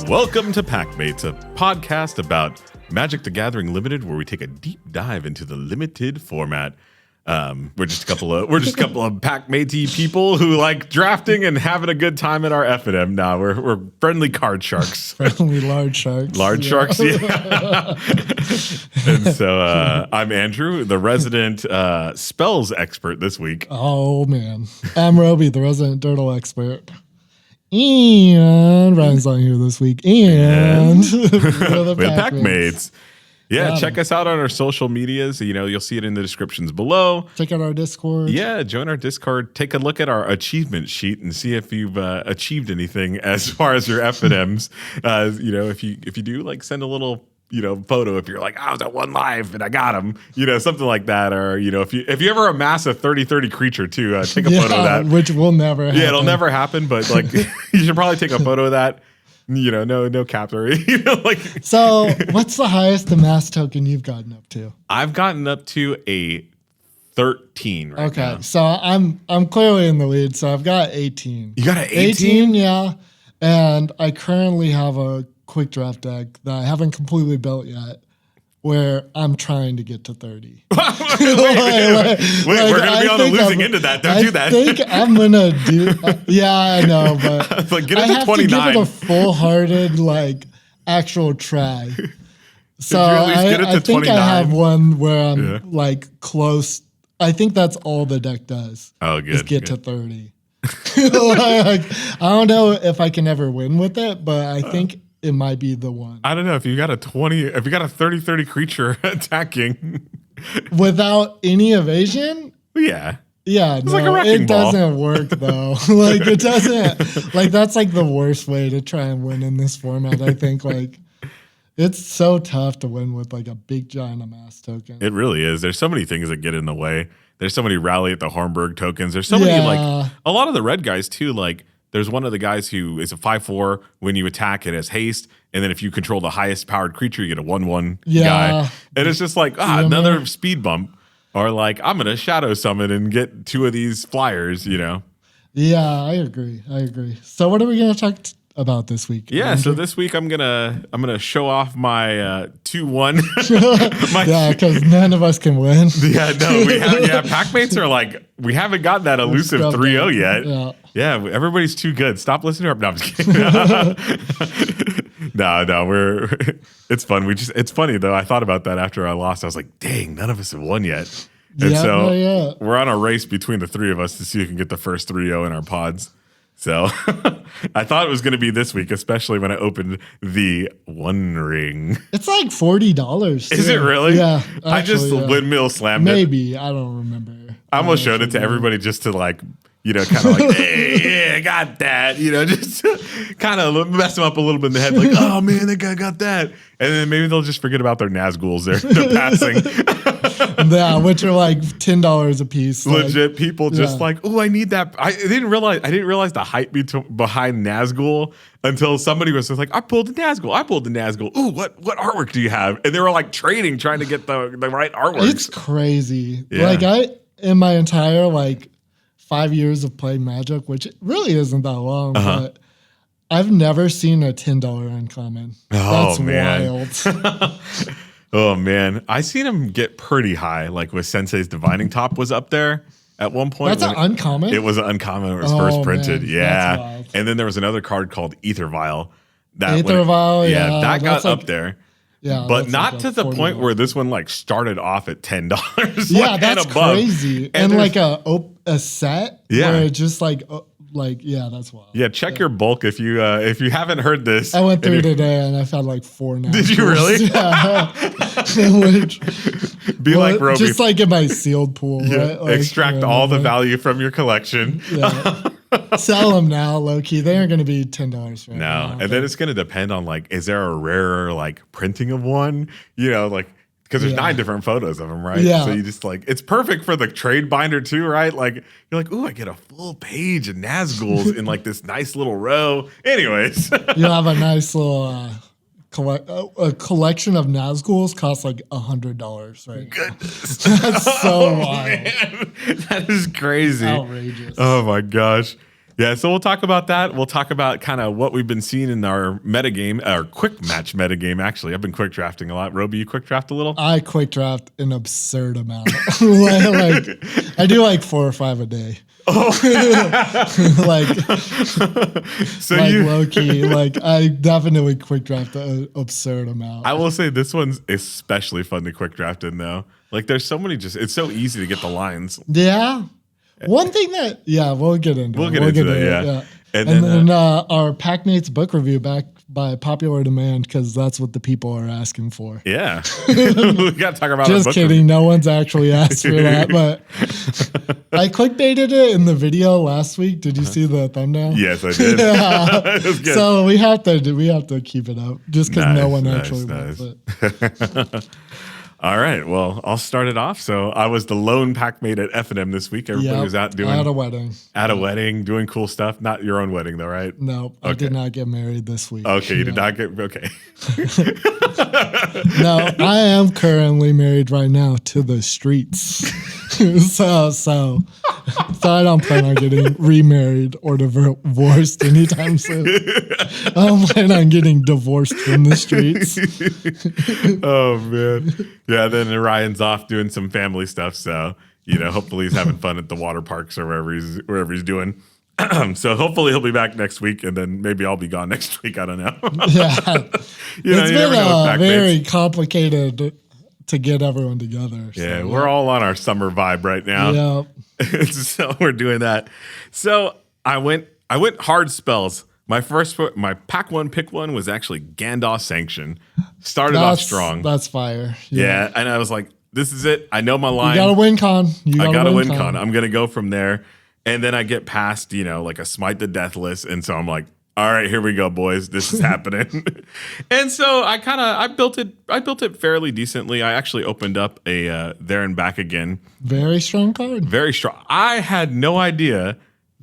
Welcome to Packmates, a podcast about Magic the Gathering Limited, where we take a deep dive into the limited format. We're just a couple of Packmatey people who like drafting and having a good time at our F&M. Now we're friendly card sharks, friendly large sharks, sharks. Yeah. And so I'm Andrew, the resident spells expert this week. Oh man, I'm Robi, the resident turtle expert. And Ryan's not here this week. And we're the Packmates. Yeah, check us out on our social medias. You know, you'll see it in the descriptions below. Check out our Discord. Yeah, join our Discord. Take a look at our achievement sheet and see if you've achieved anything as far as your F&Ms. You know, if you do, like, send a little, you know, photo if you're like, I was at 1 life and I got him, you know, something like that. Or, you know, if you ever amass a 30-30 creature too, take a photo of that. Which will never happen. Yeah, it'll never happen, but like you should probably take a photo of that. You know, no caps or you know, like. So, what's the highest amass token you've gotten up to? I've gotten up to a 13 right now. Okay, so I'm clearly in the lead. So I've got 18. You got an 18, yeah. And I currently have a quick draft deck that I haven't completely built yet, where I'm trying to get to 30. wait, we're going to be on the losing end of that. Don't do that. I think I'm going to do... yeah, I know, but it's like, get I into have 29. to give it a full-hearted, like, actual try. So I think 29? I have one where I'm, like, close. I think that's all the deck does. Oh, good. Is get to 30. Like, I don't know if I can ever win with it, but I think... it might be the one. I don't know if you got a 30-30 creature attacking without any evasion. Yeah. Yeah, it's no, like a wrecking ball. Doesn't work though. Like it doesn't. Like that's like the worst way to try and win in this format. I think like it's so tough to win with like a big giant amass token. It really is. There's so many things that get in the way. There's so many rally at the Hornburg tokens. There's so many like a lot of the red guys too. Like. There's one of the guys who is a 5/4. When you attack, it has haste. And then if you control the highest powered creature, you get a 1/1 guy. And it's just like, another speed bump. Or like, I'm going to shadow summon and get 2 of these flyers, you know? Yeah, I agree. So what are we going to talk about this week? Yeah, Andrew? So this week I'm gonna show off my 2/1. Yeah, because none of us can win. Yeah, no, Packmates are like, we haven't got that elusive 3-0 yet. Yeah, everybody's too good. Stop listening to our. No, I'm just kidding. No, it's fun. It's funny though. I thought about that after I lost. I was like, dang, none of us have won yet. And we're on a race between the 3 of us to see who can get the first 3-0 in our pods. So I thought it was going to be this week, especially when I opened the One Ring. It's like $40. Is it really? Yeah. Actually, I just windmill slammed it. Maybe. I don't remember. I almost showed it to everybody just to like, you know, kind of like, hey, yeah, I got that. You know, just kind of mess them up a little bit in the head. Like, oh, man, that guy got that. And then maybe they'll just forget about their Nazguls they're passing. Yeah, which are like $10 a piece. Legit like, people just like, oh, I need that. I didn't realize the hype behind Nazgul until somebody was just like, I pulled the Nazgul. Ooh, what artwork do you have? And they were like trading, trying to get the right artwork. It's crazy. Yeah. Like in my entire like 5 years of playing Magic, which really isn't that long, but I've never seen a $10 uncommon. That's wild. Oh, man. I seen him get pretty high, like with Sensei's Divining Top was up there at one point. That's an uncommon? It was an uncommon when it was first printed. Man, yeah. And then there was another card called Aether Vial. That got up there. Yeah, but not to the point where this one like started off at $10. Yeah, that's crazy. And like a set where it just like that's wild. Yeah, check your bulk if you haven't heard this. I went through today and I found like 4 now. Did you really? Yeah. Be like Robi. Just like in my sealed pool, right? Like, extract all the value from your collection. Yeah. Sell them now, low key. They aren't going to be $10 right now. No, and then it's going to depend on like, is there a rarer like printing of one? You know, like because there's 9 different photos of them, right? Yeah. So you just like, it's perfect for the trade binder too, right? Like you're like, ooh, I get a full page of Nazguls in like this nice little row. Anyways, you have a nice little. A collection of Nazguls costs like $100, right? Goodness. That's so wild. Man. That is crazy. Outrageous. Oh my gosh. Yeah, so we'll talk about that. We'll talk about kind of what we've been seeing in our metagame, our quick match metagame, actually. I've been quick drafting a lot. Roby, you quick draft a little? I quick draft an absurd amount. like I do like 4 or 5 a day. Oh, like, so like low key, like I definitely quick draft an absurd amount. I will say this one's especially fun to quick draft in though. Like there's so many it's so easy to get the lines. Yeah. One thing that, we'll get into it. Yeah. And then our Packmates book review back by popular demand because that's what the people are asking for. Yeah. We got to talk about Just kidding. Review. No one's actually asked for that. But I clickbaited it in the video last week. Did you see the thumbnail? Yes, I did. Yeah. So we have to keep it up just because no one actually wants it. All right. Well, I'll start it off. So I was the lone Packmate at F&M this week. Everybody was out doing at a wedding. At a wedding, doing cool stuff. Not your own wedding, though, right? No, okay. I did not get married this week. Okay, you did not get. Okay. No, I am currently married right now to the streets. so I don't plan on getting remarried or divorced anytime soon. I don't plan on getting divorced from the streets. Oh man. Yeah, then Ryan's off doing some family stuff, so hopefully he's having fun at the water parks or wherever he's doing. So hopefully he'll be back next week, and then maybe I'll be gone next week. I don't know. Yeah, it's been very complicated to get everyone together. Yeah, so. We're all on our summer vibe right now. Yeah, so we're doing that. So I went hard spells. My pack one pick one was actually Gandalf Sanction. Started off strong. That's fire. Yeah, and I was like, this is it. I know my line. You got to win con. I got to win con. I'm going to go from there. And then I get past, like a Smite the Deathless. And so I'm like, all right, here we go, boys. This is happening. And so I built it fairly decently. I actually opened up a There and Back Again. Very strong card. Very strong. I had no idea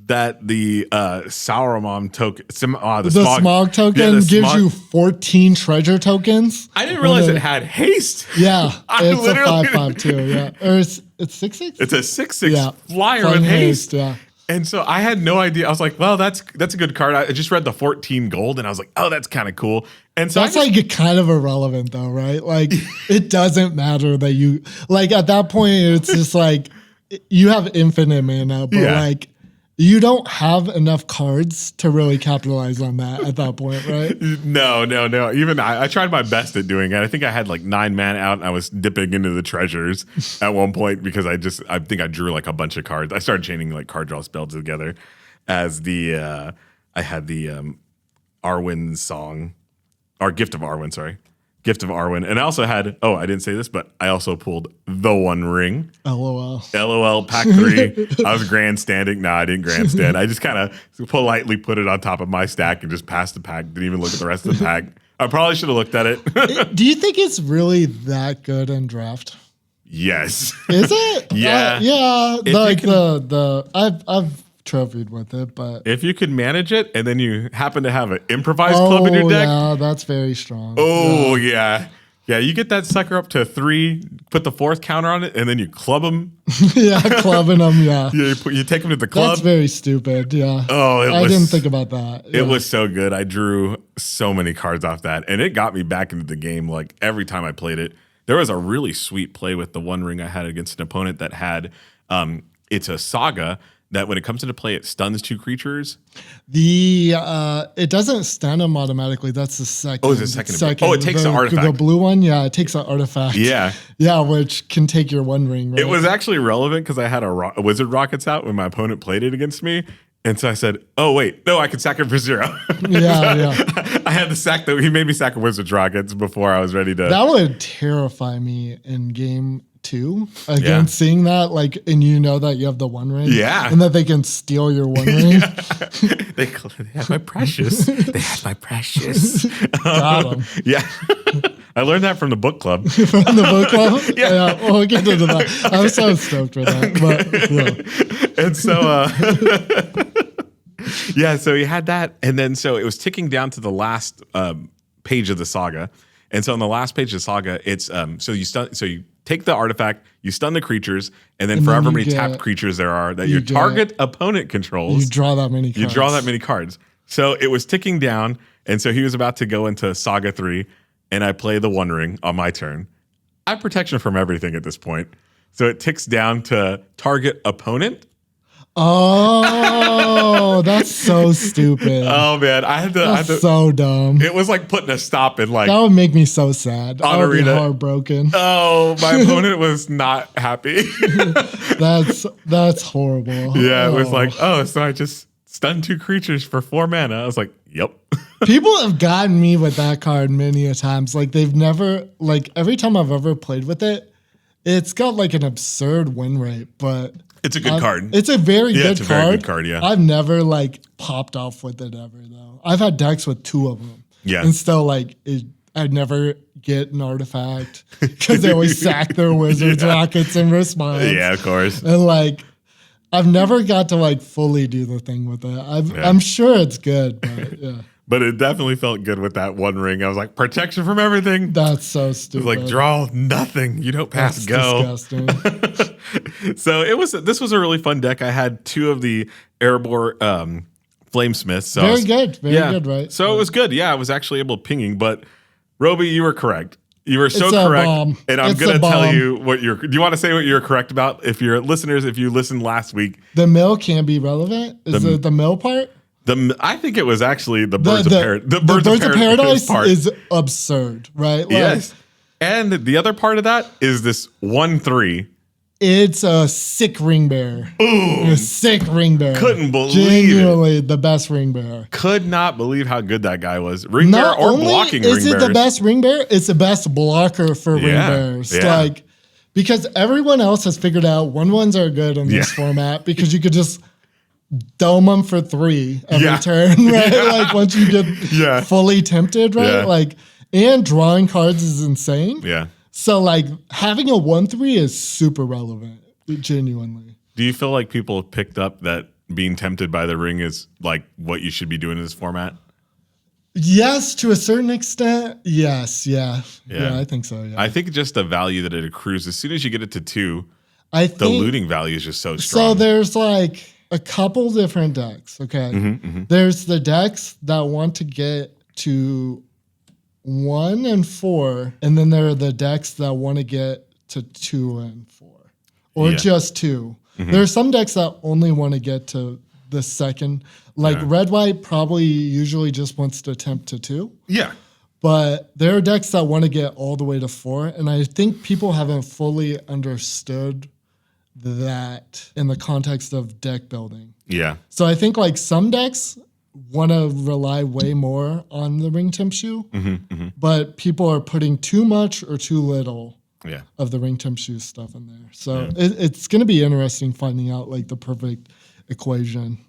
that the Sauron token, the smog token gives you 14 treasure tokens. I didn't realize it had haste. Yeah, it's a 5/5 too. Yeah, or it's 6/6. It's a 6/6 flyer with haste. Yeah. And so I had no idea. I was like, well, that's a good card. I just read the 14 gold and I was like, oh, that's kind of cool. And so that's like kind of irrelevant though, right? Like it doesn't matter that you like at that point. It's just like you have infinite mana, but like. You don't have enough cards to really capitalize on that at that point, right? No. Even I tried my best at doing it. I think I had like 9 mana out and I was dipping into the treasures at one point because I think I drew like a bunch of cards. I started chaining like card draw spells together as I had the Arwen song, or Gift of Arwen, sorry. Gift of Arwen. And I also had, I didn't say this, but I also pulled the One Ring. LOL, pack 3. I was grandstanding. No, I didn't grandstand. I just kind of politely put it on top of my stack and just passed the pack. Didn't even look at the rest of the pack. I probably should have looked at it. Do you think it's really that good in draft? Yes. Is it? Yeah. Yeah. Like I've trophied with it, but if you could manage it and then you happen to have an improvised club in your deck, yeah, that's very strong. Yeah, you get that sucker up to 3, put the 4th counter on it, and then you club them. Yeah, clubbing them. Yeah, you take them to the club. That's very stupid. Yeah. I didn't think about that. It was so good. I drew so many cards off that, and it got me back into the game. Like every time I played it, there was a really sweet play with the One Ring I had against an opponent that had. It's a saga. That when it comes into play, it stuns 2 creatures. It doesn't stun them automatically. That's the second. Oh, is it second? Oh, it takes the artifact. The blue one, yeah, it takes an artifact. Yeah. Yeah, which can take your One Ring. Right? It was actually relevant because I had a Wizard Rockets out when my opponent played it against me. And so I said, oh, wait, no, I can sack it for 0. Yeah. I had to sack he made me sack a Wizard Rockets before I was ready to. That would terrify me in game 2 against seeing that, like, and you know that you have the One Ring, and that they can steal your One Ring. They had my precious. Got them. Yeah, I learned that from the book club. From the book club, yeah. We'll get into that. I'm so stoked for that. And so, so he had that, and then so it was ticking down to the last page of the saga. And so on the last page of Saga, it's so you take the artifact, you stun the creatures, and then for however many tapped creatures there are that your target opponent controls, you draw that many cards. You draw that many cards. So it was ticking down, and so he was about to go into Saga 3, and I play the One Ring on my turn. I have protection from everything at this point. So it ticks down to target opponent. Oh, that's so stupid. Oh man, I had to. So dumb. It was like putting a stop in like. That would make me so sad. I would be heartbroken. Oh, my opponent was not happy. That's horrible. Yeah, it was like, so I just stunned 2 creatures for 4 mana. I was like, yep. People have gotten me with that card many a times. Like they've never every time I've ever played with it, it's got like an absurd win rate, but. It's a good card. It's a very good card. It's a very good card, yeah. I've never popped off with it ever though. I've had decks with 2 of them. Yeah. And still I'd never get an artifact because they always sack their wizards rockets in response. Yeah, of course. And I've never got to fully do the thing with it. I'm sure it's good, but yeah. But it definitely felt good with that One Ring. I was like, protection from everything. That's so stupid. It was draw nothing. You don't pass go. Disgusting. So this was a really fun deck. I had 2 of the Erebor Flamesmiths. So very good, right? So it was good. Yeah, I was actually able to pinging. But Roby, you were correct. You were so correct. And I'm going to tell you what do you want to say what you're correct about? If your listeners, if you listened last week. The mill can be relevant? Is it the mill part? I think it was actually the Birds of Paradise. The Birds of Paradise part is absurd, right? Yes. And the other part of that is this 1/3. It's a sick ring bearer. Ooh. A sick ring bearer. Couldn't believe Genuinely the best ring bearer. Could not believe how good that guy was. Ring bearer or blocking ring bearers. Is it the best ring bearer? It's the best blocker for ring bearers. Yeah. Because everyone else has figured out 1/1s are good in this format because you could just dome them for 3 every turn, right? Once you get fully tempted, right? And drawing cards is insane. Yeah. So having a 1/3 is super relevant, genuinely. Do you feel like people have picked up that being tempted by the ring is what you should be doing in this format? Yes, to a certain extent. Yes, yeah, I think so. Yeah, I think just the value that it accrues as soon as you get it to 2, the looting value is just so strong. So there's a couple different decks. Okay, there's the decks that want to get to 1 and 4, and then there are the decks that want to get to 2 and 4, or just 2. There are some decks that only want to get to the second. Red white probably usually just wants to attempt to 2. Yeah. But there are decks that want to get all the way to 4, and I think people haven't fully understood that in the context of deck building. Yeah. So I think some decks want to rely way more on the ring temp shoe, but people are putting too much or too little of the ring temp shoe stuff in there. So it's going to be interesting finding out the perfect equation.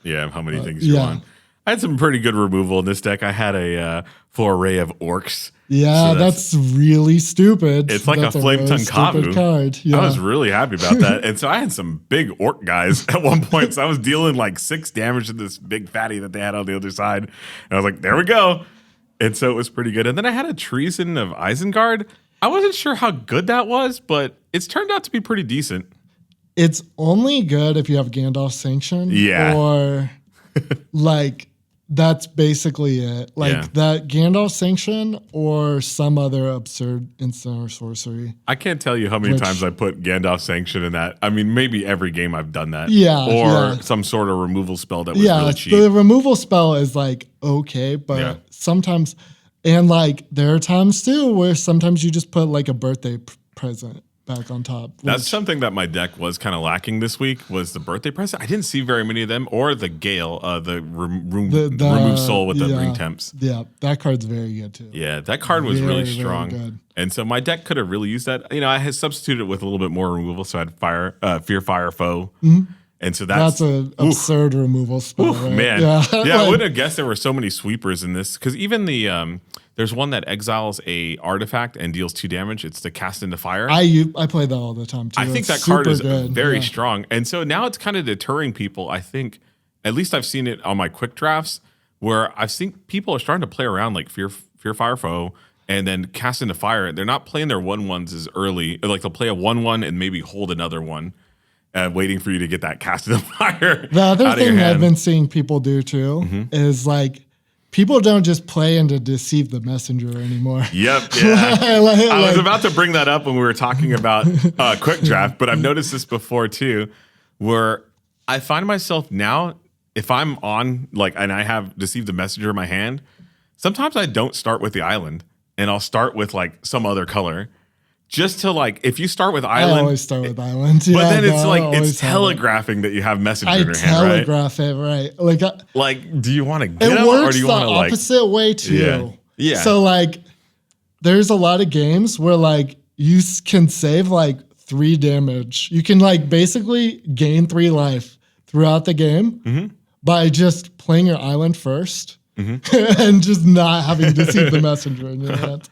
Yeah, how many things you want. I had some pretty good removal in this deck. I had a full array of orcs. Yeah, so that's really stupid. It's like a Flame Tongue Kavu card. Yeah. I was really happy about that. And so I had some big orc guys at one point. So I was dealing 6 damage to this big fatty that they had on the other side. And I was like, there we go. And so it was pretty good. And then I had a Treason of Isengard. I wasn't sure how good that was, but it's turned out to be pretty decent. It's only good if you have Gandalf Sanction. Yeah. Or that's basically it. That Gandalf Sanction or some other absurd instant or sorcery. I can't tell you how many times I put Gandalf Sanction in that. I mean, maybe every game I've done that. Yeah. Or some sort of removal spell that was really cheap. The removal spell is okay, but sometimes, and there are times too where sometimes you just put a birthday present back on top. That's something that my deck was kind of lacking this week was the birthday present. I didn't see very many of them, or the Gale, the remove soul with the ring temps. Yeah, that card's very good too. Yeah, that card was really strong. Good. And so my deck could have really used that. I had substituted it with a little bit more removal, so I had Fear Fire Foe. And so that's an absurd removal spell, right? Man. Yeah, I wouldn't have guessed there were so many sweepers in this, because even the there's one that exiles a artifact and deals 2 damage. It's the Cast into Fire. I play that all the time too. I think that card is very strong. And so now it's kind of deterring people. I think, at least I've seen it on my quick drafts, where I've seen people are starting to play around Fear Fire Foe and then cast into fire. They're not playing their 1/1s as early. Like they'll play a 1/1 and maybe hold another one, waiting for you to get that cast into fire. The other thing I've been seeing people do too is like people don't just play into deceive the messenger anymore. Yep. Yeah. I was about to bring that up when we were talking about quick draft, but I've noticed this before too, where I find myself now, if I'm on and I have deceive the messenger in my hand, sometimes I don't start with the island. And I'll start with some other color, just to if you start with island. I always start with island, yeah, but then it's telegraphing that you have messenger in your hand, right? Telegraph it, right? Do you want to get them, or do you want to opposite way too? Yeah. So there's a lot of games where you can save 3 damage. You can basically gain 3 life throughout the game by just playing your island first. And just not having to see the messenger in your hand.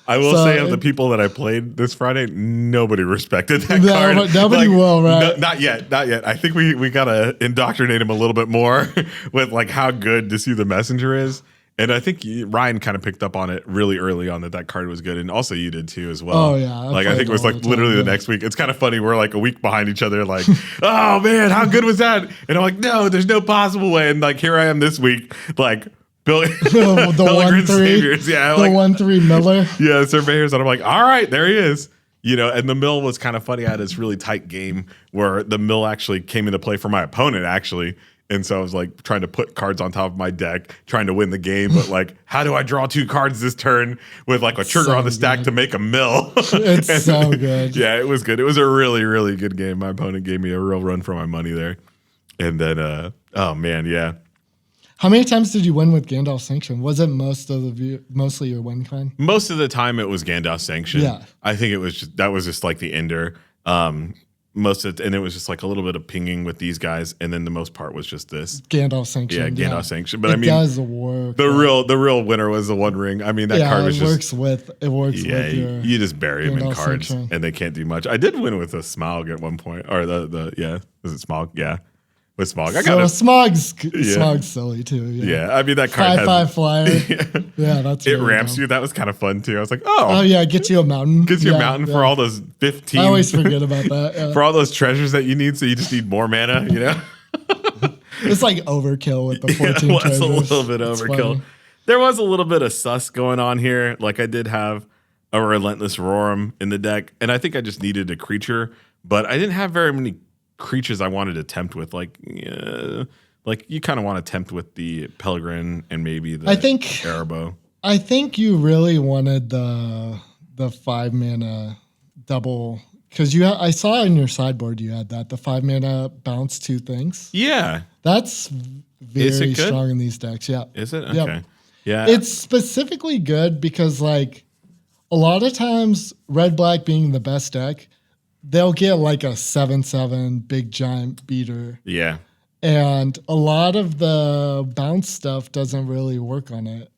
I will say of the people that I played this Friday, nobody respected that card. Nobody will, right? Not yet. I think we gotta indoctrinate him a little bit more with how good to see the messenger is. And I think Ryan kind of picked up on it really early on that card was good, and also you did too as well. Oh yeah, I think it was literally the next week. It's kind of funny. We're a week behind each other. Oh man, how good was that? And I'm no, there's no possible way. And here I am this week, Bill, the 1-3 saviors, yeah, the 1-3 Miller, yeah, surveyors, and I'm all right, there he is. And the mill was kind of funny. I had this really tight game where the mill actually came into play for my opponent actually. And so I was trying to put cards on top of my deck, trying to win the game. But how do I draw 2 cards this turn with a trigger on the stack to make a mill? It's so good. Yeah, it was good. It was a really, really good game. My opponent gave me a real run for my money there. And then, oh man, yeah. How many times did you win with Gandalf Sanction? Was it mostly your win con? Most of the time it was Gandalf Sanction. Yeah. I think that was just the ender. Most of it, and it was just a little bit of pinging with these guys, and then the most part was just this Gandalf Sanction. Yeah, Gandalf Sanction. But it does work. The real winner was the One Ring. I mean, that card was it works with your you just bury them in cards, Sanction. And they can't do much. I did win with a Smaug at one point, or was it Smaug? Yeah. With Smaug. Smog's silly too. Yeah. I mean that card 5/5 flyer. Yeah, that's it ramps you. That was kind of fun too. I was oh yeah, gets you a mountain. Gets you a mountain for all those 15. I always forget about that. Yeah. For all those treasures that you need, so you just need more mana, It's overkill with the 14 it was treasures. A little bit overkill. There was a little bit of sus going on here. I did have a Relentless Roram in the deck, and I think I just needed a creature, but I didn't have very many creatures I wanted to tempt with. You kind of want to tempt with the Pelgrin and maybe the Erebos. I think you really wanted the 5 mana double, because I saw in your sideboard you had the 5 mana bounce 2 things. Yeah, that's very strong in these decks. Yeah, is it? Okay. Yep. Yeah, it's specifically good because a lot of times red black being the best deck, they'll get a 7/7 big giant beater. Yeah. And a lot of the bounce stuff doesn't really work on it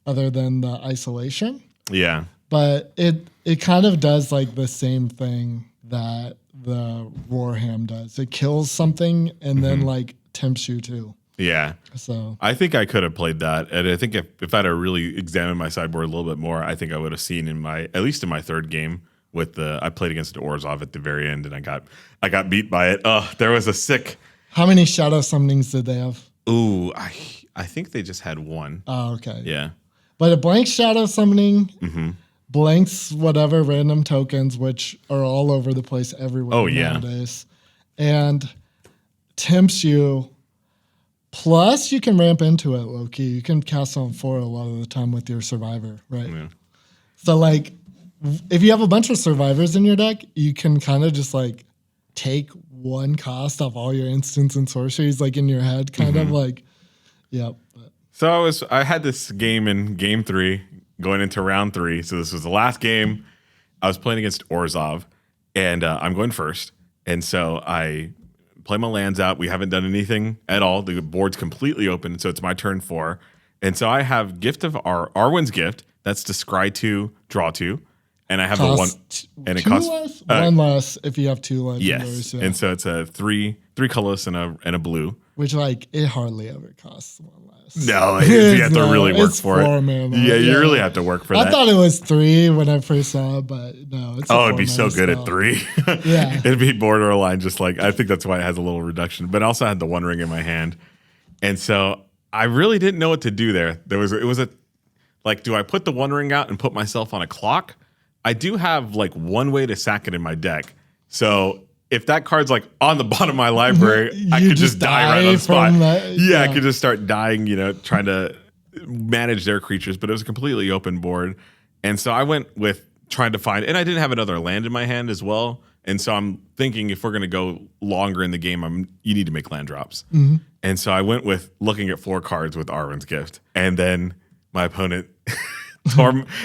other than the isolation. Yeah. But it kind of does the same thing that the Roarham does. It kills something and then tempts you too. Yeah. So I think I could have played that. And I think if I'd have really examined my sideboard a little bit more, I think I would have seen at least in my third game, I played against Orzhov at the very end, and I got beat by it. Oh, there was a sick. How many shadow summonings did they have? Ooh, I think they just had 1. Oh, okay. Yeah. But a blank shadow summoning, blanks whatever random tokens, which are all over the place everywhere nowadays, and tempts you. Plus, you can ramp into it, low-key. You can cast on 4 a lot of the time with your survivor, right? Yeah. So, if you have a bunch of survivors in your deck, you can kind of just take 1 cost off all your instants and sorceries in your head, kind of yep. So I had this game in game 3 going into round 3. So this was the last game. I was playing against Orzhov, and I'm going first. And so I play my lands out. We haven't done anything at all. The board's completely open, so it's my turn 4. And so I have Gift of Arwen's Gift. That's to scry 2, draw 2. and I have the one, and it costs less? One less if you have two legendaries. Yes, and so it's a three colorless and a blue. Which like it hardly ever costs one less. No, you have to really work for it. Mana. Yeah, you really have to work for that. I thought it was 3 when I first saw it, but no. It's it'd be so good at 3. Yeah, it'd be borderline. Just like I think that's why it has a little reduction. But I also had the One Ring in my hand, and so I really didn't know what to do there. It was a like, do I put the One Ring out and put myself on a clock? I do have like one way to sack it in my deck, so. If that card's like on the bottom of my library, I could just die right on the spot. Yeah, I could just start dying, trying to manage their creatures, but it was a completely open board. And so I went with trying to find, and I didn't have another land in my hand as well. And so I'm thinking if we're going to go longer in the game, you need to make land drops. Mm-hmm. And so I went with looking at 4 cards with Arwen's Gift. And then my opponent,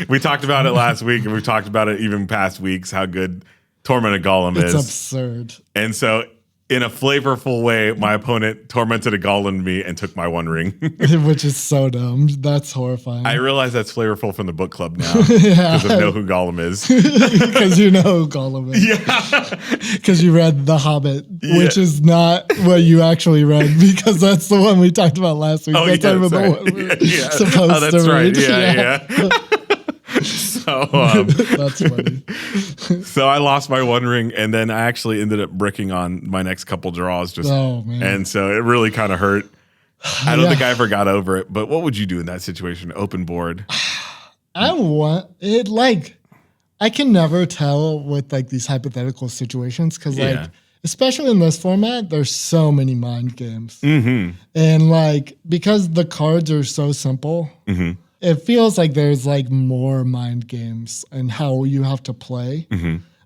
we talked about it last week, and we've talked about it even past weeks, how good Tormented Golem is. It's absurd. And so in a flavorful way, my opponent tormented a golem me and took my One Ring. Which is so dumb. That's horrifying. I realize that's flavorful from the book club now. Because I know who Gollum is. Because you know who Gollum is. Yeah. Because you read The Hobbit, which is not what you actually read, because that's the one we talked about last week. That's the one we're supposed to right. read. Yeah. So that's funny. So I lost my One Ring, and then I actually ended up bricking on my next couple draws. And so it really kind of hurt. I don't think I ever got over it. But what would you do in that situation? Open board. I want it. Like, I can never tell with like these hypothetical situations because like, especially in this format, there's so many mind games, and like because the cards are so simple. It feels like there's like more mind games and how you have to play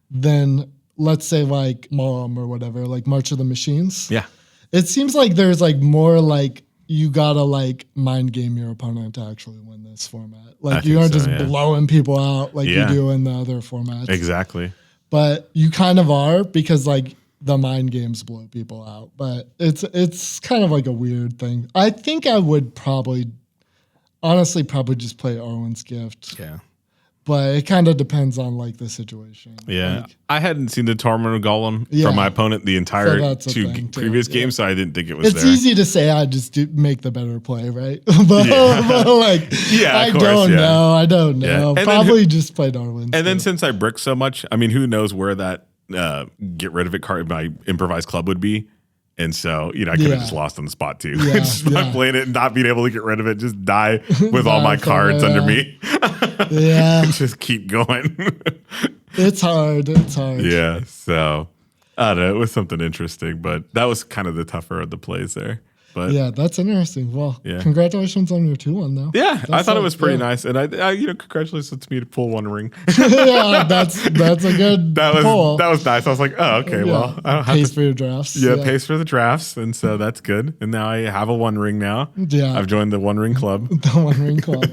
than, let's say, like Mom or whatever, like March of the Machines. Yeah. It seems like there's like more like you gotta like mind game your opponent to actually win this format. Like you aren't just blowing people out like you do in the other formats. Exactly. But you kind of are, because like the mind games blow people out. But it's kind of like a weird thing. I think I would honestly probably just play Arwen's Gift. Yeah. But it kind of depends on like the situation. Yeah. Like, I hadn't seen the Tormented Golem from my opponent the entire 2 previous games, so I didn't think it was It's easy to say I just make the better play, right? but like, I don't know. Yeah. Probably just played Arwen's. And then since I brick so much, I mean, who knows where that get rid of it card my improvised club would be. And so, I could have just lost on the spot too. Just by playing it and not being able to get rid of it, just die with all my cards under me. Just keep going. It's hard. Yeah. So, I don't know. It was something interesting, but that was kind of the tougher of the plays there. But yeah, that's interesting. Well, congratulations on your 2-1 though. Yeah, I thought it was pretty nice, and I congratulations to me to pull One Ring. that's a good pull. That was nice. I was like, oh, okay, well, I don't have pays for your drafts. Yeah, pays for the drafts, and so that's good. And now I have a One Ring now. Yeah, I've joined the One Ring Club. The One Ring Club.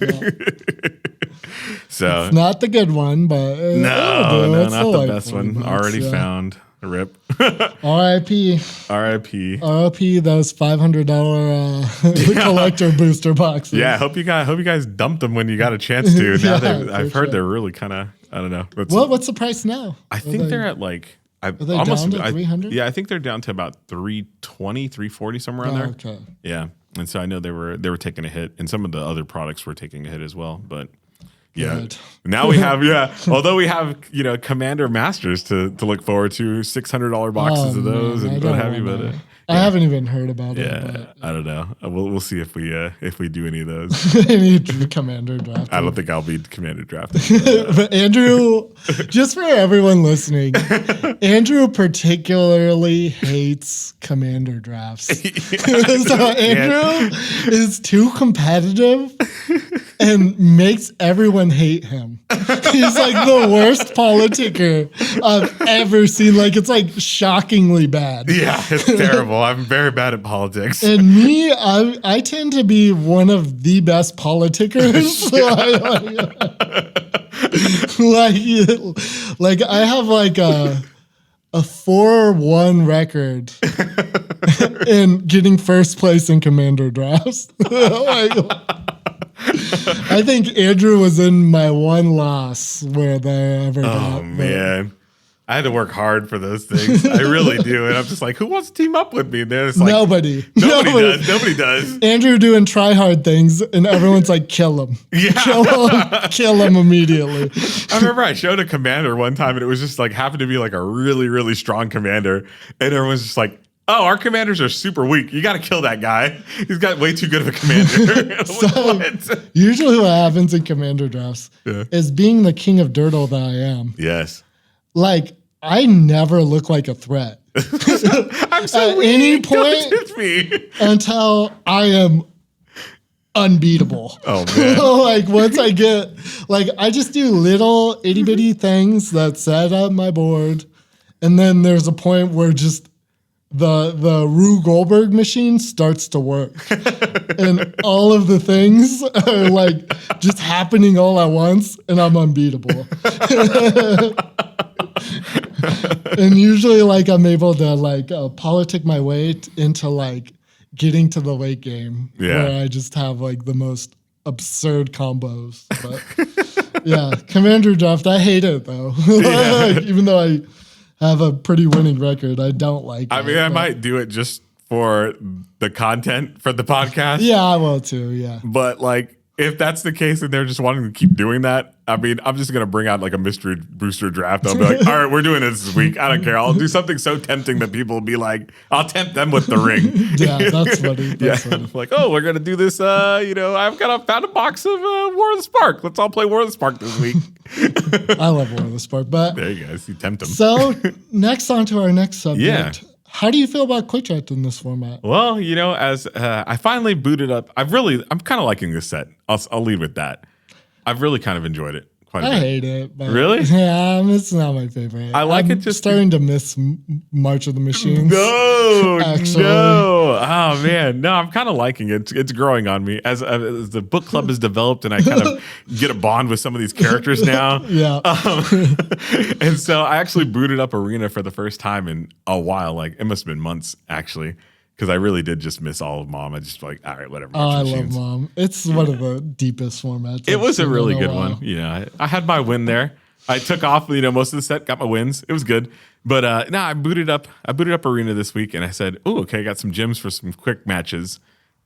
So it's not the good one, but no, not the best one. Already found. Rip. R.I.P. R.I.P. Those $500 collector booster boxes. Yeah, hope you guys dumped them when you got a chance to. Now I've heard they're really kind of, I don't know. What's the price now? I think they're at like are they almost down to 300? Yeah, I think they're down to about 320, 340 somewhere around there. Okay. Yeah, and so I know they were taking a hit, and some of the other products were taking a hit as well, but. Yeah. Good. Now we have although we have Commander Masters to look forward to, $600 boxes of those and what have you. But I haven't even heard about it. Yeah, I don't know. We'll see if we do any of those. Any Commander drafting. I don't think I'll be Commander drafting. But Andrew, just for everyone listening, Andrew particularly hates Commander drafts. So Andrew is too competitive and makes everyone hate him. He's like the worst politicker I've ever seen. Like, it's like shockingly bad. Yeah, it's terrible. I'm very bad at politics. And me, I tend to be one of the best politicers. like I have like a 4-1 record in getting first place in Commander drafts. I think Andrew was in my one loss where they ever got. Oh, man. I had to work hard for those things. I really do. And I'm just like, who wants to team up with me? And there's like, Nobody. Nobody does. Andrew doing try hard things, and everyone's like, kill him. Yeah. Kill him immediately. I remember I showed a commander one time, and it was just like happened to be like a really, really strong commander. And everyone's just like, oh, our commanders are super weak. You got to kill that guy. He's got way too good of a commander. So, usually what happens in commander drafts is being the king of Dirtle that I am. Yes. Like, I never look like a threat. I'm so at weak. Any Don't point tempt me. until I am unbeatable. Oh, man. Like once I get, like I just do little itty bitty things that set up my board. And then there's a point where just the Rue Goldberg machine starts to work. And all of the things are like just happening all at once and I'm unbeatable. And usually like I'm able to like politic my way into like getting to the late game where I just have like the most absurd combos. But yeah, commander draft, I hate it though. Like, even though I have a pretty winning record, I don't like it. I mean, I might do it just for the content for the podcast. Yeah, I will too, yeah. But like, if that's the case and they're just wanting to keep doing that, I mean, I'm just going to bring out like a mystery booster draft. I'll be like, all right, we're doing this week. I don't care. I'll do something so tempting that people will be like, I'll tempt them with the ring. Yeah, that's funny. That's funny. Like, oh, we're going to do this. I've found a box of War of the Spark. Let's all play War of the Spark this week. I love War of the Spark. But there you go. You tempt them. So next on to our next subject. Yeah. How do you feel about quick draft in this format? Well, as I finally booted up, I'm kind of liking this set. I'll lead with that. I've really kind of enjoyed it quite a bit. I hate it. But Really? Yeah, it's not my favorite. I like I'm it just starting to miss March of the Machines. No, actually. no. Oh man, no. I'm kind of liking it. It's growing on me as the book club has developed, and I kind of get a bond with some of these characters now. Yeah. And so I actually booted up Arena for the first time in a while. Like it must have been months actually. Because I really did just miss all of Mom. I just like, all right, whatever. Oh, I love Mom. It's one of the deepest formats. It was a really good one. I had my win there. I took off, most of the set, got my wins. It was good. But I booted up Arena this week, and I said, oh, okay, I got some gems for some quick matches.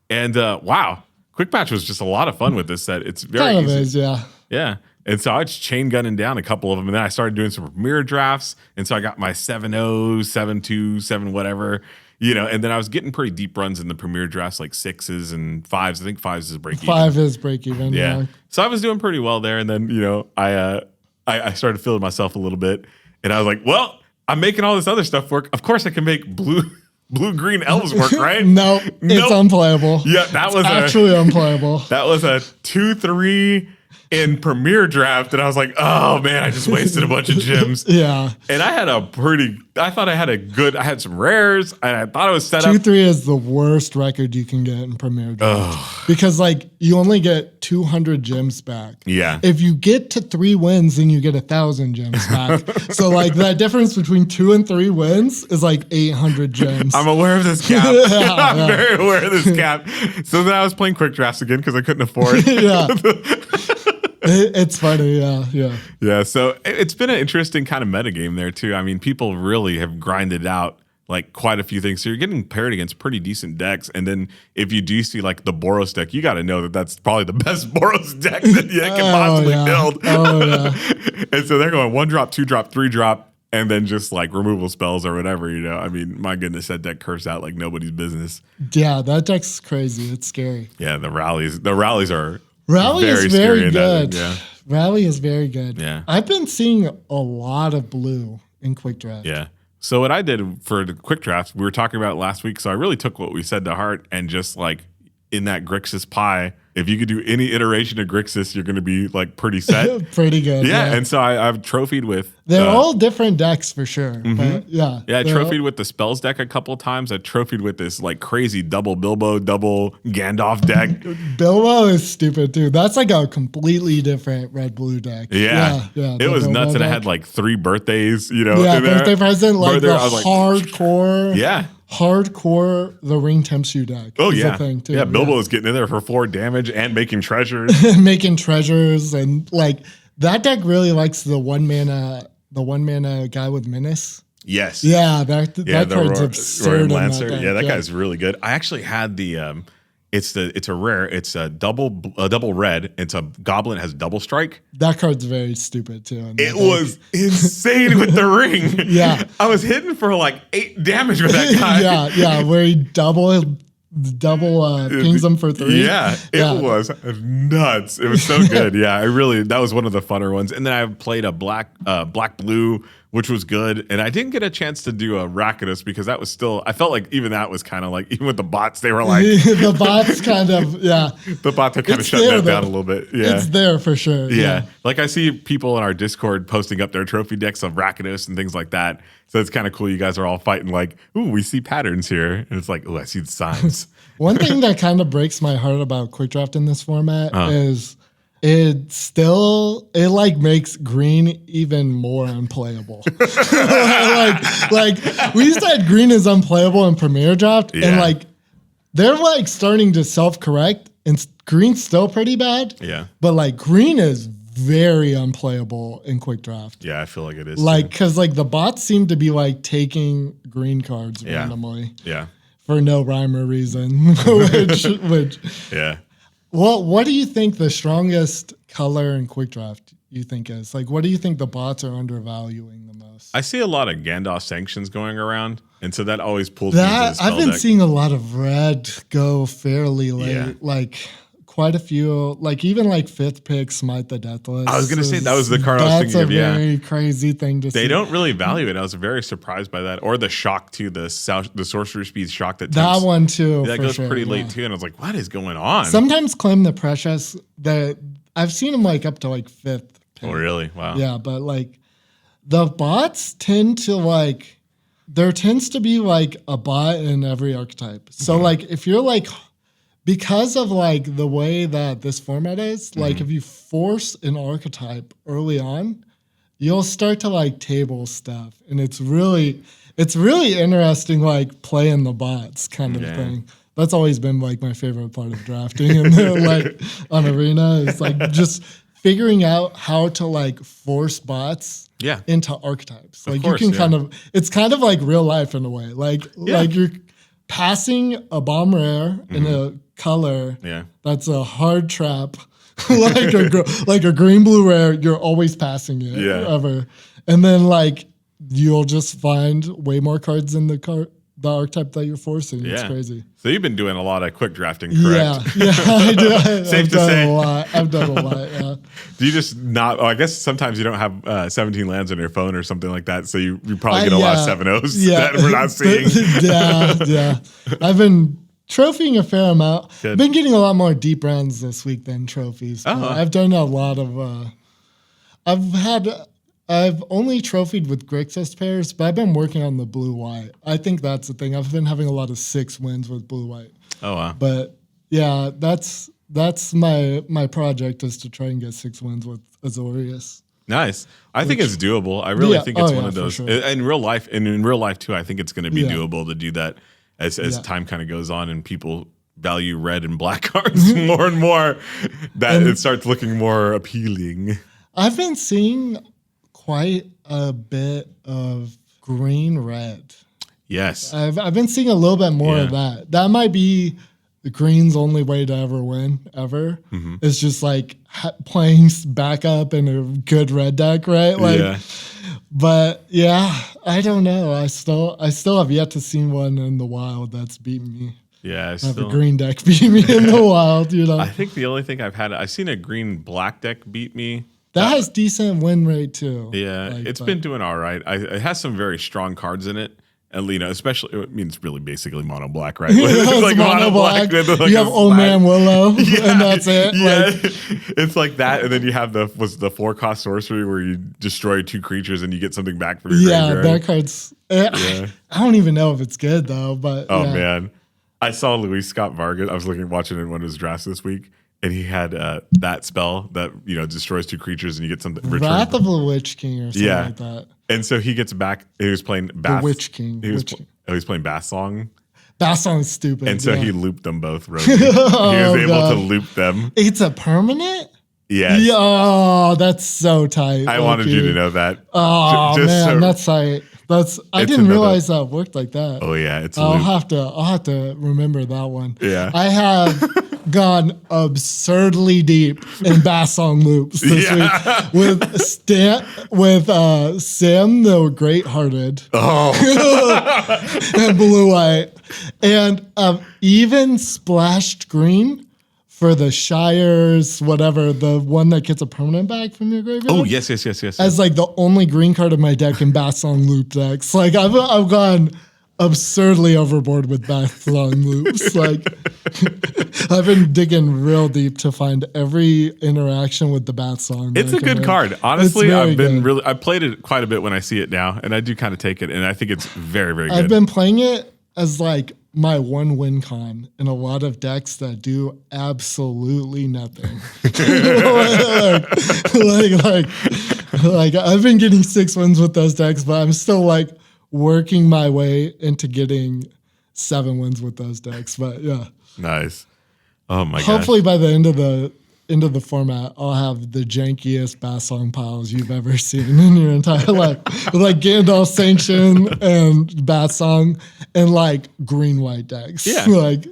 And wow, quick match was just a lot of fun with this set. It's very kind of easy. is, yeah. Yeah. And so I was chain gunning down a couple of them, and then I started doing some premier drafts. And so I got my 7-0, 7-2, 7 whatever. And then I was getting pretty deep runs in the premier drafts, like 6s and 5s. I think 5s is break even. 5 is break even. Yeah. So I was doing pretty well there. And then, I started feeling myself a little bit. And I was like, well, I'm making all this other stuff work. Of course I can make blue-green elves work, right? No, it's unplayable. Yeah, that was actually unplayable. That was a 2-3 in Premier Draft, and I was like, oh man, I just wasted a bunch of gems. Yeah. And I had I had some rares, and I thought it was set up. 2-3 is the worst record you can get in Premier Draft. Because like you only get 200 gems back. Yeah. If you get to 3 wins, then you get 1,000 gems back. So like that difference between 2 and 3 wins is like 800 gems. I'm aware of this cap. I'm very aware of this cap. So then I was playing quick drafts again because I couldn't afford. Yeah. It's funny, yeah. Yeah, so it's been an interesting kind of metagame there too. I mean, people really have grinded out like quite a few things. So you're getting paired against pretty decent decks. And then if you do see like the Boros deck, you got to know that that's probably the best Boros deck that you can possibly build. Oh, yeah. And so they're going 1-drop, 2-drop, 3-drop, and then just like removal spells or whatever, I mean, my goodness, that deck curves out like nobody's business. Yeah, that deck's crazy. It's scary. Yeah, the rallies are... Rally is very good. Yeah. Rally is very good. Yeah. I've been seeing a lot of blue in quick draft. Yeah. So what I did for the quick drafts, we were talking about last week. So I really took what we said to heart and just like in that Grixis pie, if you could do any iteration of Grixis, you're going to be like pretty set. Pretty good. Yeah. And so I've trophied with. They're all different decks for sure. Mm-hmm. But yeah. Yeah. I trophied with the spells deck a couple of times. I trophied with this like crazy double Bilbo, double Gandalf deck. Bilbo is stupid too. That's like a completely different red-blue deck. Yeah. It was Bilbo nuts. deck. And I had like 3 birthdays, Yeah, birthday present, like the hardcore. Yeah. hardcore the ring tempts you deck. Oh, is yeah. a thing too. Yeah, Bilbo is getting in there for 4 damage and making treasures. Making treasures, and like that deck really likes the one mana guy with menace. Yes. Yeah, that card's absurd. Lancer. Yeah, that guy's really good. I actually had the it's a rare. It's a double red. It's a goblin, has double strike. That card's very stupid too. It was insane with the ring. Yeah. I was hitting for like 8 damage with that guy. yeah, where he double pings them for 3. Yeah, it was nuts. It was so good. Yeah, that was one of the funner ones. And then I played a black blue, which was good. And I didn't get a chance to do a Rakdos because that was still, I felt like even that was kind of like, even with the bots, they were like. The bots kind of, yeah. The bots are kind of shutting that down a little bit. Yeah. It's there for sure. Yeah. Like I see people in our Discord posting up their trophy decks of Rakdos and things like that. So it's kind of cool. You guys are all fighting like, ooh, we see patterns here. And it's like, ooh, I see the signs. One thing that kind of breaks my heart about quick draft in this format is it makes green even more unplayable. like we said green is unplayable in Premier Draft, and like they're like starting to self-correct, and green's still pretty bad. Yeah. But like green is very unplayable in quick draft. Yeah, I feel like it is. Like, because like the bots seem to be like taking green cards randomly. Yeah. For no rhyme or reason. which yeah. What do you think the strongest color in quick draft you think is? Like, what do you think the bots are undervaluing the most? I see a lot of Gandalf sanctions going around, and so that always pulls me into the spell I've been deck. seeing a lot of red go fairly late. Like quite a few, like even like 5th pick Smite the Deathless. I was going to say that was the card I was thinking of. That's a very crazy thing to see. They don't really value it. I was very surprised by that. Or the shock too, the sorcery speed shock that one too. That goes pretty late too, and I was like, what is going on? Sometimes claim the precious that I've seen them like up to like 5th pick. Oh really? Wow. Yeah, but like the bots tend to like there tends to be like a bot in every archetype. So like if you're like, because of like the way that this format is, like if you force an archetype early on, you'll start to like table stuff, and it's really interesting, like playing the bots kind of thing. That's always been like my favorite part of drafting, and like on Arena is like just figuring out how to like force bots into archetypes. Like you can it's kind of like real life in a way. Like you're passing a bomb rare in a color that's a hard trap, like a green blue rare, you're always passing it ever, and then like you'll just find way more cards in the archetype that you're forcing. It's crazy. So you've been doing a lot of quick drafting, correct? Yeah, I do. Safe to say. I've done a lot. Yeah. Do you just not? I guess sometimes you don't have 17 lands on your phone or something like that, so you probably get a lot of 7-0s that we're not seeing. yeah. I've been trophying a fair amount. Good. Been getting a lot more deep rounds this week than trophies. I've done a lot of. I've only trophied with Grixis pairs, but I've been working on the blue-white. I think that's the thing. I've been having a lot of 6 wins with blue-white. Oh wow! But yeah, that's my project, is to try and get 6 wins with Azorius. Nice. I think it's doable. I really think it's one of those in real life, and in real life too. I think it's going to be doable to do that as time kind of goes on and people value red and black cards more and more. That it starts looking more appealing. I've been seeing quite a bit of green red. Yes. I've been seeing a little bit more of that. That might be the green's only way to ever win, ever. It's just like playing backup in a good red deck, right? Like, but yeah, I don't know. I still have yet to see one in the wild that's beaten me. Yeah, I have a green deck beat me in the wild, you know. I think the only thing I've seen a green black deck beat me. That has decent win rate too. Yeah, it's been doing all right. It has some very strong cards in it. And, you know, especially, I mean, it's really basically mono black, right? It's like mono black. Like you have Old Man Willow, and that's it. Yeah, it's like that. And then you have the 4-cost sorcery where you destroy 2 creatures and you get something back from your graveyard. That card's. I don't even know if it's good though. But man, I saw Luis Scott Vargas. I was watching in one of his drafts this week. And he had that spell that destroys 2 creatures, and you get something. Wrath of the Witch King or something like that. And so he gets back. He was playing Bath. The Witch King. He was playing Bath Song. Bath Song's stupid. And so he looped them both, Robi. He was able to loop them. It's a permanent? Yes. Yeah, oh, that's so tight. I wanted you to know that. Oh, man, that's tight. I didn't realize that worked like that. Oh yeah, it's. I'll have to remember that one. Yeah, I have gone absurdly deep in bass song loops this week with Sam the Great-Hearted. Oh, and Blue White, and even splashed green. For the Shires, whatever, the one that gets a permanent bag from your graveyard. Oh, yes. As like the only green card in my deck in Bath Song loop decks. Like I've gone absurdly overboard with Bath Song loops. Like I've been digging real deep to find every interaction with the Bath Song. It's a good card. Honestly, I've played it quite a bit when I see it now, and I do kind of take it, and I think it's very, very good. I've been playing it as like my one win con in a lot of decks that do absolutely nothing. like I've been getting 6 wins with those decks, but I'm still like working my way into getting 7 wins with those decks. But yeah, nice. Oh my god! Hopefully by the end of the format, I'll have the jankiest bass song piles you've ever seen in your entire life. With like Gandalf Sanction and bass song and like green-white decks. Yeah. Like,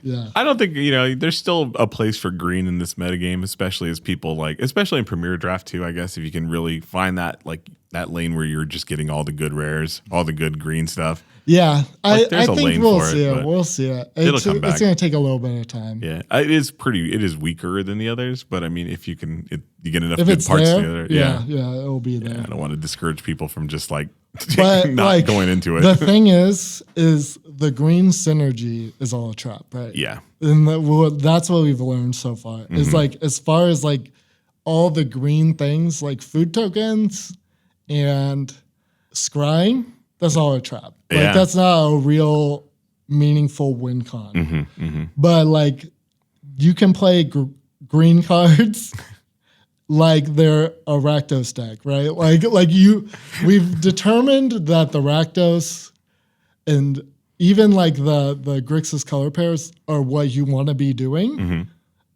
yeah. I don't think, there's still a place for green in this metagame, especially as people especially in Premier Draft too, I guess, if you can really find that lane where you're just getting all the good rares, all the good green stuff. Yeah, I think we'll see it. We'll see it. It'll come back. It's going to take a little bit of time. Yeah, it is weaker than the others, but I mean, if you you get enough good parts there, together. Yeah, it'll be there. Yeah, I don't want to discourage people from just not like, going into it. The thing is the green synergy is all a trap, right? Yeah, and that's what we've learned so far. Mm-hmm. Is like as far as like all the green things like food tokens and scrying. That's all a trap. Like that's not a real meaningful win con. Mm-hmm, mm-hmm. But like you can play green cards like they're a Rakdos deck, right? We've determined that the Rakdos and even like the Grixis color pairs are what you want to be doing. Mm-hmm.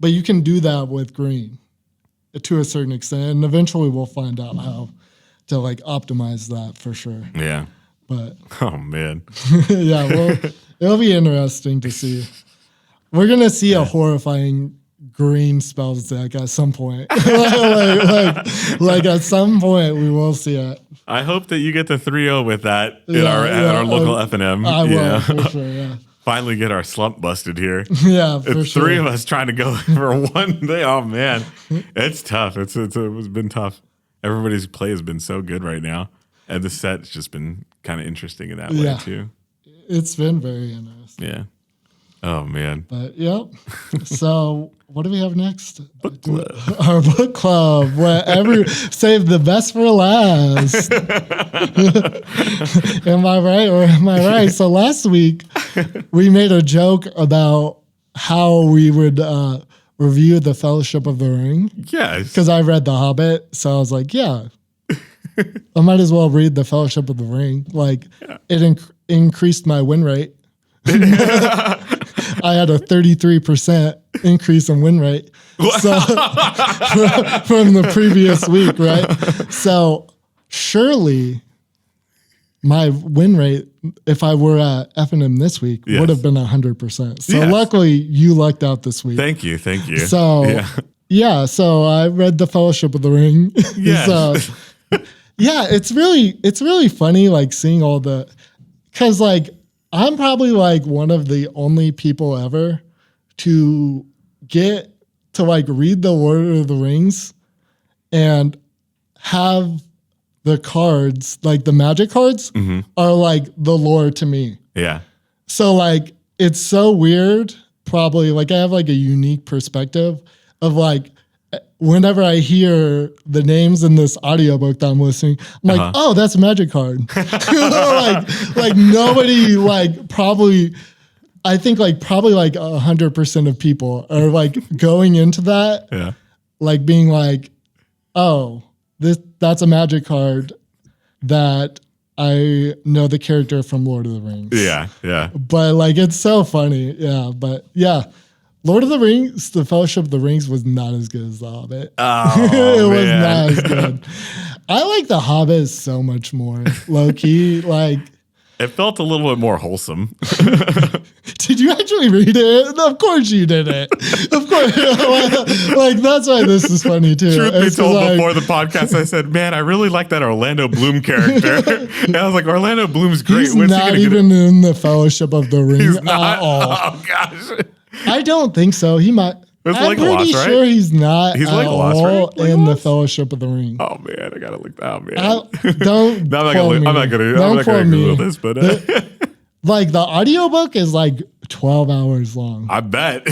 But you can do that with green to a certain extent. And eventually we'll find out how to like optimize that for sure. Yeah. But oh man, yeah, well, it'll be interesting to see. We're gonna see a horrifying green spells deck at some point. like at some point, we will see it. I hope that you get the 3-0 with that at our local FNM. I will for sure. Yeah. Finally, get our slump busted here. Yeah, for it's sure. 3 of us trying to go for one day. Oh man, it's tough. It's been tough. Everybody's play has been so good right now. And the set's just been kind of interesting in that way too. It's been very interesting. Yeah. Oh man. But yep. So what do we have next? Book club. Our book club. Save the best for last. Am I right or am I right? So last week we made a joke about how we would review the Fellowship of the Ring. Yes. Because I read The Hobbit, so I was like, yeah. I might as well read the Fellowship of the Ring. It increased my win rate. I had a 33% increase in win rate from the previous week, right? So surely my win rate, if I were at FNM this week, would have been 100%. So luckily you lucked out this week. Thank you. So so I read the Fellowship of the Ring. Yes. Yeah, it's really funny like seeing all because like I'm probably like one of the only people ever to get to like read the Lord of the Rings and have the cards, like the magic cards are like the lore to me. Yeah. So like it's so weird, probably like I have like a unique perspective of like whenever I hear the names in this audiobook that I'm listening, I'm like, oh, that's a magic card. like nobody probably 100% of people are like going into that, like being like, oh, that's a magic card that I know the character from Lord of the Rings. Yeah, yeah. But like, it's so funny. Yeah, but yeah. Lord of the Rings, The Fellowship of the Rings was not as good as The Hobbit. Oh, it was man. not as good. I like The Hobbit so much more. Low key, like. It felt a little bit more wholesome. Did you actually read it? Of course you didn't. Of course. Like, that's why this is funny too. Truth be It's told, like, before the podcast, I said, man, I really like that Orlando Bloom character. And I was like, Orlando Bloom's great. he's When's he not gonna get even in the Fellowship of the Ring He's at not. all. Oh, gosh. I don't think so. He might. It's I'm Legolas, pretty right? sure he's not He's at Legolas, all right? in the Legolas? Fellowship of the Ring. Oh, man, I got to look that up, man. Don't No, I'm quote me. not going Don't to quote Google me. this, but Like, the audiobook is like 12 hours long. I bet.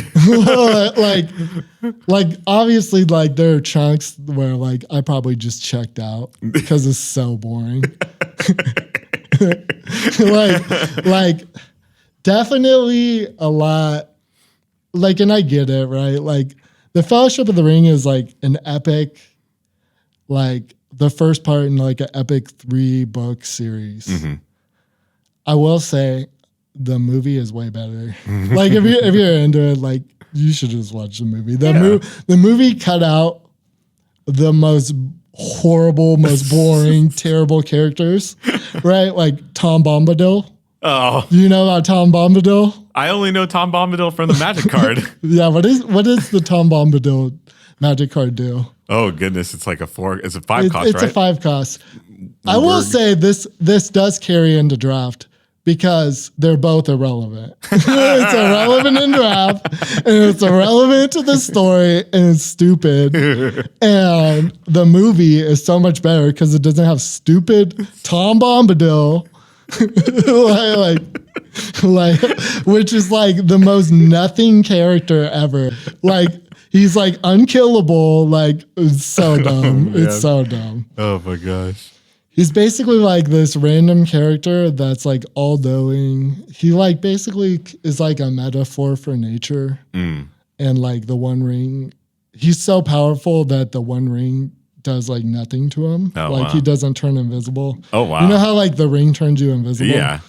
like obviously, like, there are chunks where like I probably just checked out because it's so boring. like definitely a lot. Like, and I get it, right? Like, the Fellowship of the Ring is like an epic, like the first part in like an epic 3-book series. Mm-hmm. I will say the movie is way better. Like, if you're into it, like, you should just watch the movie. The movie cut out the most horrible, most boring, terrible characters, right? Like Tom Bombadil. Oh, Do you know about Tom Bombadil? I only know Tom Bombadil from the Magic card. Yeah, what does the Tom Bombadil magic card do? Oh, goodness. It's like it's a 5 cost, It's right? a 5 cost. I will say this does carry into draft because they're both irrelevant. It's irrelevant in draft, and it's irrelevant to the story, and it's stupid. And the movie is so much better because it doesn't have stupid Tom Bombadil, like, which is like the most nothing character ever. Like, he's like unkillable. Like, it's so dumb. It's so dumb. Oh, my gosh. He's basically like this random character that's like all knowing. He like basically is like a metaphor for nature. And like the One Ring, he's so powerful that the One Ring does like nothing to him. Oh, like, wow. he doesn't turn invisible. Oh, wow. You know how like the ring turns you invisible? Yeah.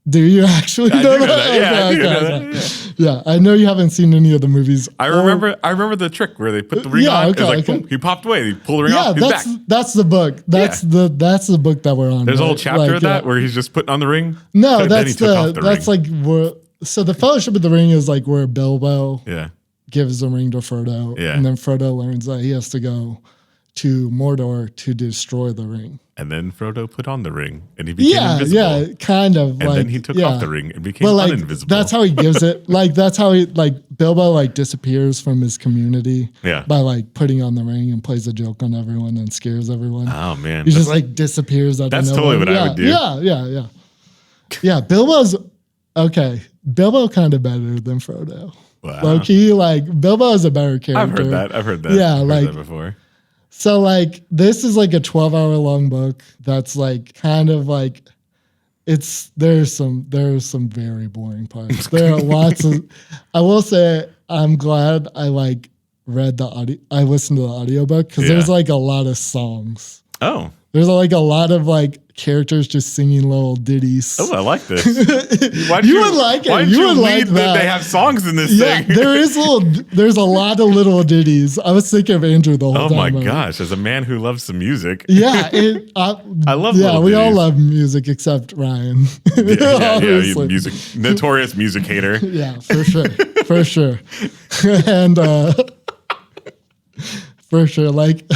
Do you actually I know do know that? that. Yeah, I do know Okay. that. Yeah, I know you haven't seen any of the movies. I remember the trick where they put the ring on. okay, it was like, okay. boom, he popped away. He pulled the ring Yeah, off. He's back. that's the book. That's the book that we're on. There's a whole right? chapter Like, of that where he's just putting on the ring. No, And then he that's took off the that's ring. like where. So the Fellowship of the Ring is like where Bilbo Yeah. gives the ring to Frodo, Yeah. and then Frodo learns that he has to go to Mordor to destroy the ring. And then Frodo put on the ring and he became invisible. Yeah, kind of. And like, then he took off the ring and became But like, uninvisible. that's how he gives it. Like, that's how he, like, Bilbo like disappears from his community. Yeah. By like putting on the ring and plays a joke on everyone and scares everyone. Oh, man. He just like disappears out of That's nowhere. totally what I would do. Yeah. Yeah, Bilbo's okay. Bilbo kind of better than Frodo. Wow. Low key, like, Bilbo is a better character. I've heard that. Yeah, I've heard like, that before. so like this is like a 12-hour long book that's like kind of like there's some very boring parts. There are lots of I will say I'm glad I like I listened to the audiobook because there's like a lot of songs. Oh. There's like a lot of like characters just singing little ditties. Oh, I like this. You would like it. Why You would like that. They have songs in this Yeah, thing. there's a lot of little ditties. I was thinking of Andrew the whole Oh time. my gosh! As a man who loves some music, Yeah, I love. Yeah, little we all ditties. love music except Ryan. Yeah, Obviously. music, notorious music hater. Yeah, for sure. And for sure, like,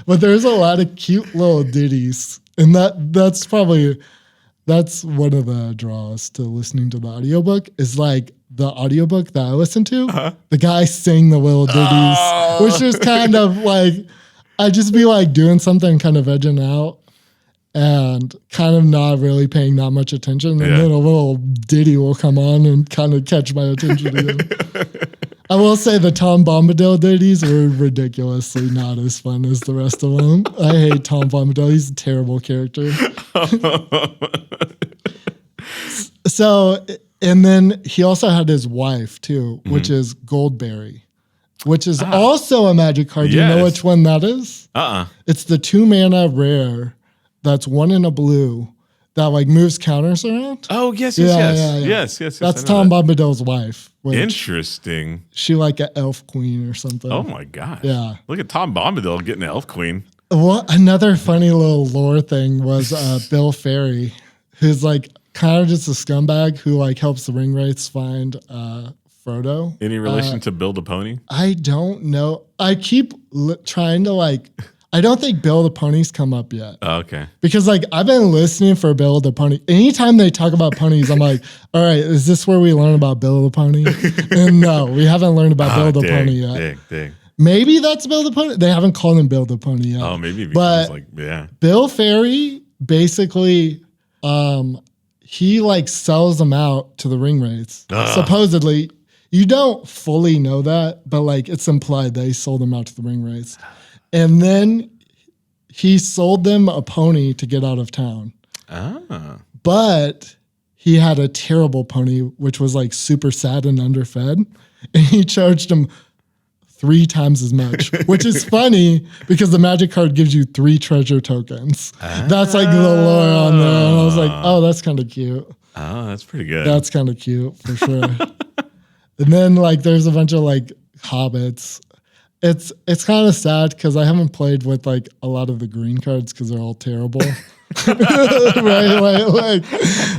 but there's a lot of cute little ditties, and that's one of the draws to listening to the audiobook is like the audiobook that I listen to, the guy sang the little ditties, which is kind of like, I just be like doing something kind of edging out and kind of not really paying that much attention. And then a little ditty will come on and kind of catch my attention again. I will say the Tom Bombadil ditties were ridiculously not as fun as the rest of them. I hate Tom Bombadil. He's a terrible character. So, and then he also had his wife too, which is Goldberry, which is also a magic card. Do you know Yes. which one that is? Uh-uh. It's the 2-mana rare that's one in a blue that like moves counters around. Oh, yes. Yes. That's Tom Bombadil's wife. Interesting. She like an elf queen or something. Oh my gosh. Yeah. Look at Tom Bombadil getting an elf queen. Well, another funny little lore thing was Bill Ferry, who's like kind of just a scumbag who like helps the ring wraiths find Frodo. Any relation to Bill the Pony? I don't know. I keep trying to like. I don't think Bill the Pony's come up yet. Oh, okay. Because like I've been listening for Bill the Pony. Anytime they talk about ponies, I'm like, all right, is this where we learn about Bill the Pony? And no, we haven't learned about Bill the Pony yet. Dang. Maybe that's Bill the Pony. They haven't called him Bill the Pony yet. Oh, maybe it becomes like, yeah. Bill Ferry basically, he like sells them out to the ring wraiths. Supposedly, you don't fully know that, but like it's implied that he sold them out to the ring wraiths. And then he sold them a pony to get out of town. But he had a terrible pony, which was like super sad and underfed. And he charged him 3 times as much, which is funny because the magic card gives you 3 treasure tokens. That's like the lore on there. And I was like, oh, that's kind of cute. Oh, that's pretty good. That's kind of cute for sure. And then like there's a bunch of like hobbits. It's kind of sad because I haven't played with like a lot of the green cards because they're all terrible. Right? Like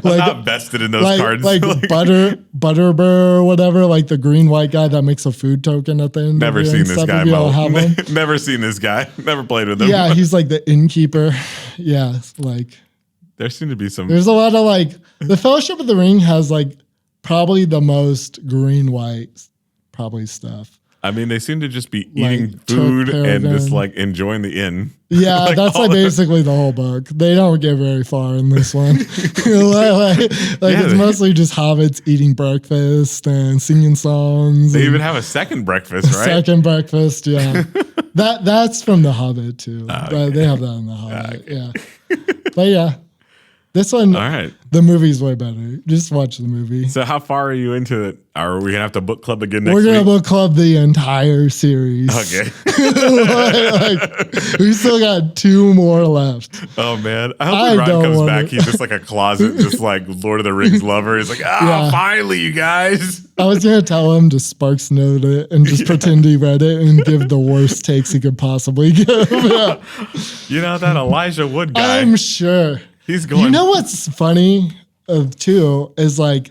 I'm not vested in those cards. Like Butterbur or whatever, like the green white guy that makes a food token at the end. Never seen this guy. Never seen this guy. Never played with him. Yeah, he's like the innkeeper. Yeah, like there seem to be some. There's a lot of like the Fellowship of the Ring has like probably the most green white probably stuff. I mean, they seem to just be eating like food and just like enjoying the inn. Yeah, like that's like basically the whole book. They don't get very far in this one. It's mostly just hobbits eating breakfast and singing songs. They even have a second breakfast, right? Second breakfast, yeah. That's from The Hobbit too. Okay. They have that in The Hobbit, yeah. But yeah, this one, all right. The movie's way better. Just watch the movie. So how far are you into it? Are we going to have to book club again next week? We're going to book club the entire series. Okay. We still got 2 more left. Oh, man. I hope when Ryan comes back, he's just like a closet, just like Lord of the Rings lover. He's like, finally, you guys. I was going to tell him to Sparks note it and just pretend he read it and give the worst takes he could possibly give. Yeah. You know, that Elijah Wood guy. I'm sure. He's going. You know what's funny too is like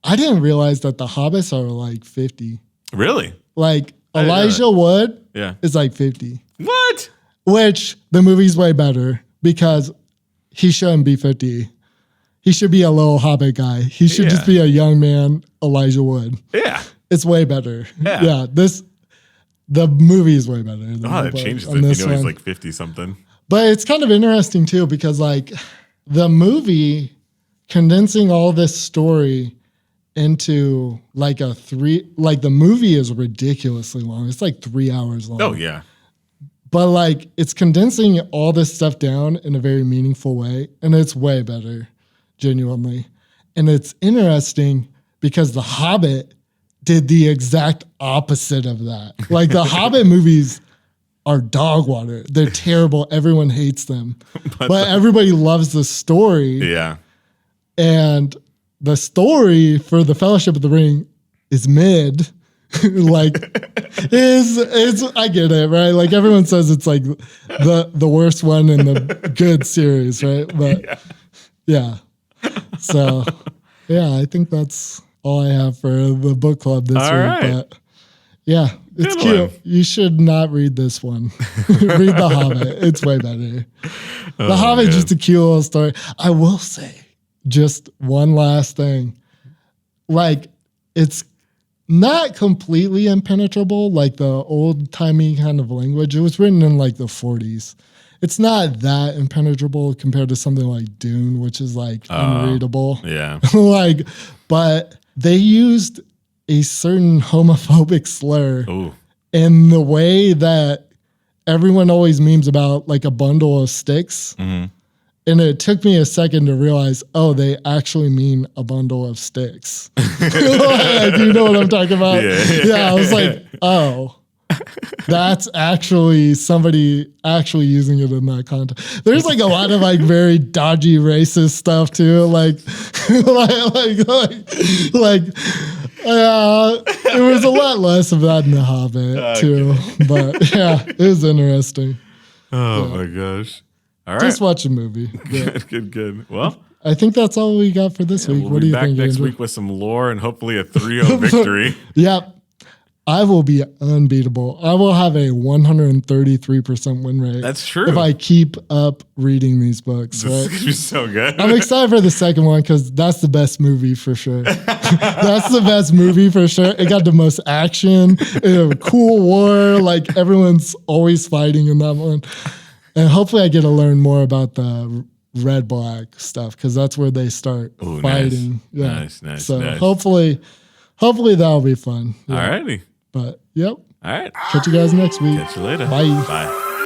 I didn't realize that the hobbits are like 50. Really? Like Elijah Wood is like 50. What? Which the movie's way better because he shouldn't be 50. He should be a little hobbit guy. He should just be a young man, Elijah Wood. Yeah. It's way better. Yeah. The movie is way better. Oh, that changes it. He's like 50 something. But it's kind of interesting too because like the movie condensing all this story into like the movie is ridiculously long. It's like 3 hours long. Oh yeah. But like it's condensing all this stuff down in a very meaningful way. And it's way better, genuinely. And it's interesting because The Hobbit did the exact opposite of that. Like the Hobbit movies are dog water. They're terrible. Everyone hates them. But everybody loves the story. Yeah. And the story for the Fellowship of the Ring is mid. Like is I get it, right? Like everyone says it's like the worst one in the good series, right? But yeah. So yeah, I think that's all I have for the book club this week. Right. But yeah, it's cute. You should not read this one. Read The Hobbit. It's way better. The Hobbit is just a cute little story. I will say just one last thing. Like, it's not completely impenetrable, like the old-timey kind of language. It was written in like the 40s. It's not that impenetrable compared to something like Dune, which is like unreadable. Yeah. Like, but they used a certain homophobic slur in the way that everyone always memes about like a bundle of sticks. Mm-hmm. And it took me a second to realize, they actually mean a bundle of sticks. Like, you know what I'm talking about? Yeah. I was like, That's actually somebody actually using it in that context. There's like a lot of like very dodgy racist stuff too. There was a lot less of that in The Hobbit too. But yeah, it was interesting. Oh my gosh. All right. Just watch a movie. Yeah. Good. Well, I think that's all we got for this week. we'll What do be you back think, next Andrew? week with some lore and hopefully a 3-0 victory. Yep. I will be unbeatable. I will have a 133% win rate. That's true. If I keep up reading these books, This is right? gonna be so good. I'm excited for the second one because that's the best movie for sure. That's the best movie for sure. It got the most action, cool war. Like everyone's always fighting in that one. And hopefully I get to learn more about the red black stuff because that's where they start fighting. Nice. Yeah. Nice. So nice. hopefully that'll be fun. Yeah. All righty. But yep. All right. Catch you guys next week. Catch you later. Bye. Bye.